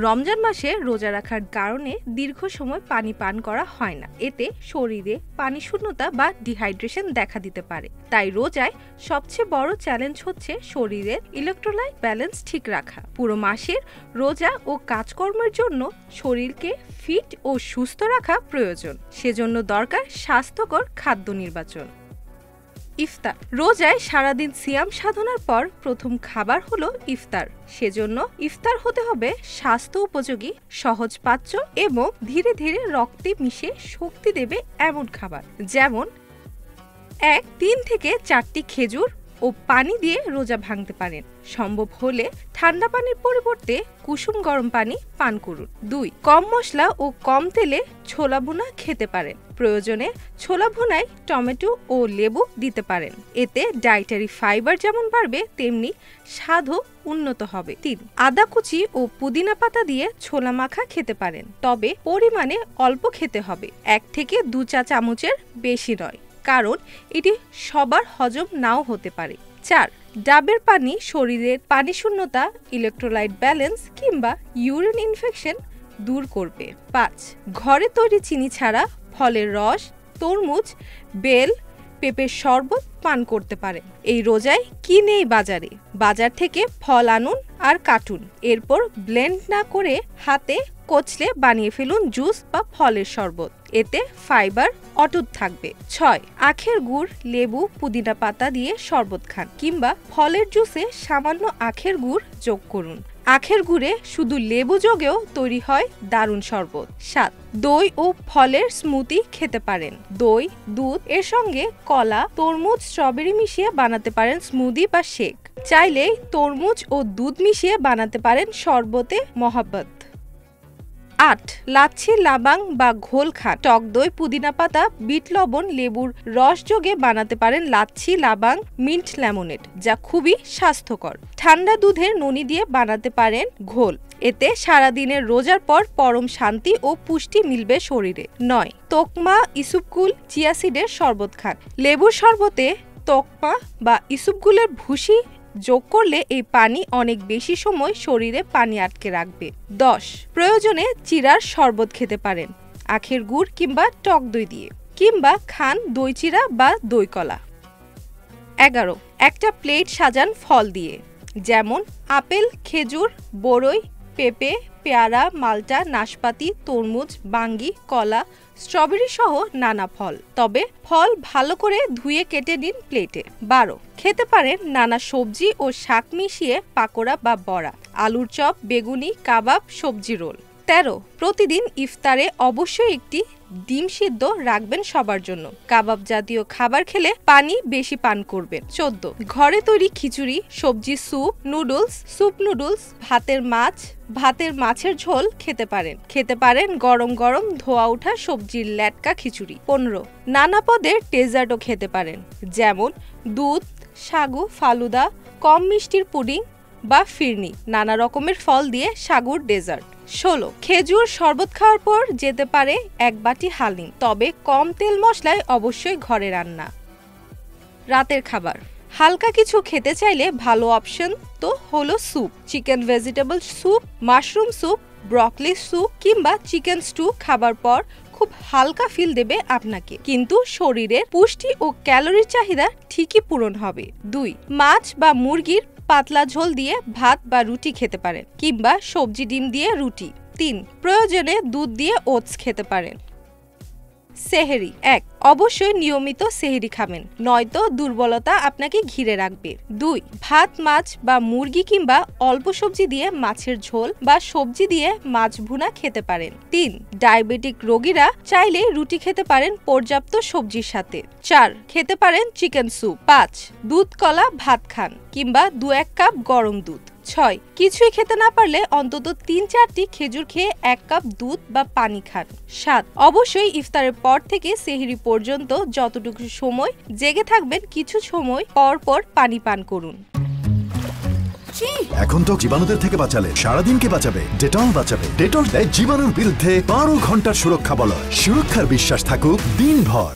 রমজান মাসে রোজা রাখার কারণে দীর্ঘ সময় পানি পান করা হয় না। এতে শরীরে পানি শূন্যতা বা ডিহাইড্রেশন দেখা দিতে পারে। তাই রোজায় সবচেয়ে বড় চ্যালেঞ্জ হচ্ছে শরীরের ইলেকট্রোলাইট ব্যালেন্স ঠিক রাখা। পুরো মাসের রোজা ও কাজকর্মের জন্য শরীরকে ফিট ও সুস্থ রাখা প্রয়োজন। সেজন্য দরকার স্বাস্থ্যকর খাদ্য নির্বাচন। ইফতার। রোজায় সারাদিন সিয়াম সাধনার পর প্রথম খাবার হলো ইফতার। সেজন্য ইফতার হতে হবে স্বাস্থ্য উপযোগী, সহজপাচ্য এবং ধীরে ধীরে রক্তে মিশে শক্তি দেবে এমন খাবার, যেমন 3 থেকে 4টি খেজুর ও পানি দিয়ে রোজা ভাঙতে পারেন। সম্ভব হলে ঠান্ডা পানির পরিবর্তে কুসুম গরম পানি পান করুন। 2. কম মশলা ও কম তেলে ছোলা ভুনা খেতে পারেন। প্রয়োজনে ছোলা ভুনায় টমেটো ও লেবু দিতে পারেন। এতে ডায়েটারি ফাইবার যেমন বাড়বে, তেমনি স্বাদও উন্নত হবে। 3. আদা কুচি ও পুদিনা পাতা দিয়ে ছোলা মাখা খেতে পারেন, তবে পরিমাণে অল্প খেতে হবে, 1 থেকে 2 চা চামচের বেশি নয়, কারণ এটি সবার হজম নাও হতে পারে। 4. ডাবের পানি শরীরের পানি শূন্যতা, ইলেকট্রোলাইট ব্যালেন্স কিংবা ইউরিন ইনফেকশন দূর করবে। 5. ঘরে তৈরি চিনি ছাড়া ফলের রস, তরমুজ, বেল, পেঁপের শরবত পান করতে পারেন। এই রোজায় কি নেই বাজারে? বাজার থেকে ফল আনুন আর কাটুন, এরপর ব্লেন্ড না করে হাতে কচলে বানিয়ে ফেলুন জুস বা ফলের শরবত। এতে ফাইবার অটুট থাকবে। 6. আখের গুড়, লেবু, পুদিনা পাতা দিয়ে শরবত খান কিংবা ফলের জুসে সামান্য আখের গুড় যোগ করুন। আখের গুড়ে শুধু লেবু যোগেও তৈরি হয় দারুণ শরবত। 7. দই ও ফলের স্মুদি খেতে পারেন। দই, দুধ এর সঙ্গে কলা, তরমুজ, স্ট্রবেরি মিশিয়ে বানাতে পারেন স্মুদি বা শেক। চাইলে তরমুজ ও দুধ মিশিয়ে বানাতে পারেন শরবতে মহাব্বত। 8. লাচ্ছি, লাবাং বা ঘোল খান। টক দই, পুদিনা পাতা, বিট লবণ, লেবুর রস যোগে বানাতে পারেন লাচ্ছি, লাবাং, মিন্ট লেমনেড, যা খুবই স্বাস্থ্যকর। ঠান্ডা দুধের ননি দিয়ে বানাতে পারেন ঘোল। এতে সারাদিনের রোজার পর পরম শান্তি ও পুষ্টি মিলবে শরীরে। 9. তোকমা, ইসুপকুল, চিয়াসিডের শরবত খান। লেবুর শরবতে তোকমা বা ইসুপকুলের ভুসি যোগ করলে এই পানি অনেক বেশি সময় শরীরে পানি আটকে রাখবে। 10. প্রয়োজনে চিরার শরবত খেতে পারেন, আখের গুড় কিংবা টক দই দিয়ে, কিংবা খান দই চিরা বা দই কলা। 11. একটা প্লেট সাজান ফল দিয়ে, যেমন আপেল, খেজুর, বরই, পেঁপে, পেয়ারা, মালটা, নাশপাতি, তরমুজ, বাঙ্গি, কলা, স্ট্রবেরি সহ নানা ফল। তবে ফল ভালো করে ধুয়ে কেটে নিন প্লেটে। 12. খেতে পারেন নানা সবজি ও শাক মিশিয়ে পাকোড়া বা বড়া, আলুর চপ, বেগুনি, কাবাব, সবজি রোল। 13. প্রতিদিন ইফতারে অবশ্যই একটি ডিম সিদ্ধ রাখবেন সবার জন্য। কাবাব জাতীয় খাবার খেলে পানি বেশি পান করবেন। 14. ঘরে তৈরি খিচুড়ি, সবজি স্যুপ, নুডলস, ভাতের মাছের ঝোল খেতে পারেন গরম গরম ধোয়া ওঠা সবজির লেটকা খিচুড়ি। 15. নানা পদের ডেজার্টও খেতে পারেন, যেমন দুধ, সাগু, ফালুদা, কম মিষ্টির পুডিং বা ফিরনি, নানা রকমের ফল দিয়ে সাগুর ডেজার্ট। 16. খেজুর শরবত খাওয়ার পর যেতে পারে 1 বাটি হালিম, তবে কম তেল মশলায়, অবশ্যই ঘরে রান্না। রাতের খাবার। হালকা কিছু খেতে চাইলে ভালো অপশন তো হলো soup, chicken vegetable soup, mushroom soup, broccoli soup কিংবা চিকেন স্টু খাবার পর খুব হালকা ফিল দেবে আপনাকে, কিন্তু শরীরের পুষ্টি ও ক্যালোরির চাহিদা ঠিকই পূরণ হবে। 2. মাছ বা মুরগির পাতলা ঝোল দিয়ে ভাত বা রুটি খেতে পারেন, কিংবা সবজি ডিম দিয়ে রুটি। 3. প্রয়োজনে দুধ দিয়ে ওটস খেতে পারেন। সেহরি। 1. অবশ্যই নিয়মিত সেহরি খাবেন, নয়তো দুর্বলতা আপনাকে ঘিরে রাখবে। 2. ভাত, মাছ বা মুরগি কিংবা অল্প সবজি দিয়ে মাছের ঝোল বা সবজি দিয়ে মাছ ভুনা খেতে পারেন। 3. ডায়াবেটিক রোগীরা চাইলে রুটি খেতে পারেন পর্যাপ্ত সবজির সাথে। 4. খেতে পারেন চিকেন স্যুপ। 5. দুধ, কলা, ভাত খান, কিংবা 2-1 কাপ গরম দুধ। 6. কিছুই খেতে না পারলে অন্তত 3-4টি খেজুর খেয়ে 1 কাপ দুধ বা পানি খান। 7. অবশ্যই ইফতারের পর থেকে সেহরি পর্যন্ত যতটুকু সময় জেগে থাকবেন, কিছু সময় পর পর পানি পান করুন। এখন তো জীবাণুদের থেকে বাঁচালে সারাদিনকে বাঁচাবে ডেটল। ডেটল দেয় জীবাণুর বিরুদ্ধে 12 ঘন্টার সুরক্ষা বলয়। সুরক্ষার বিশ্বাস থাকুক দিনভর।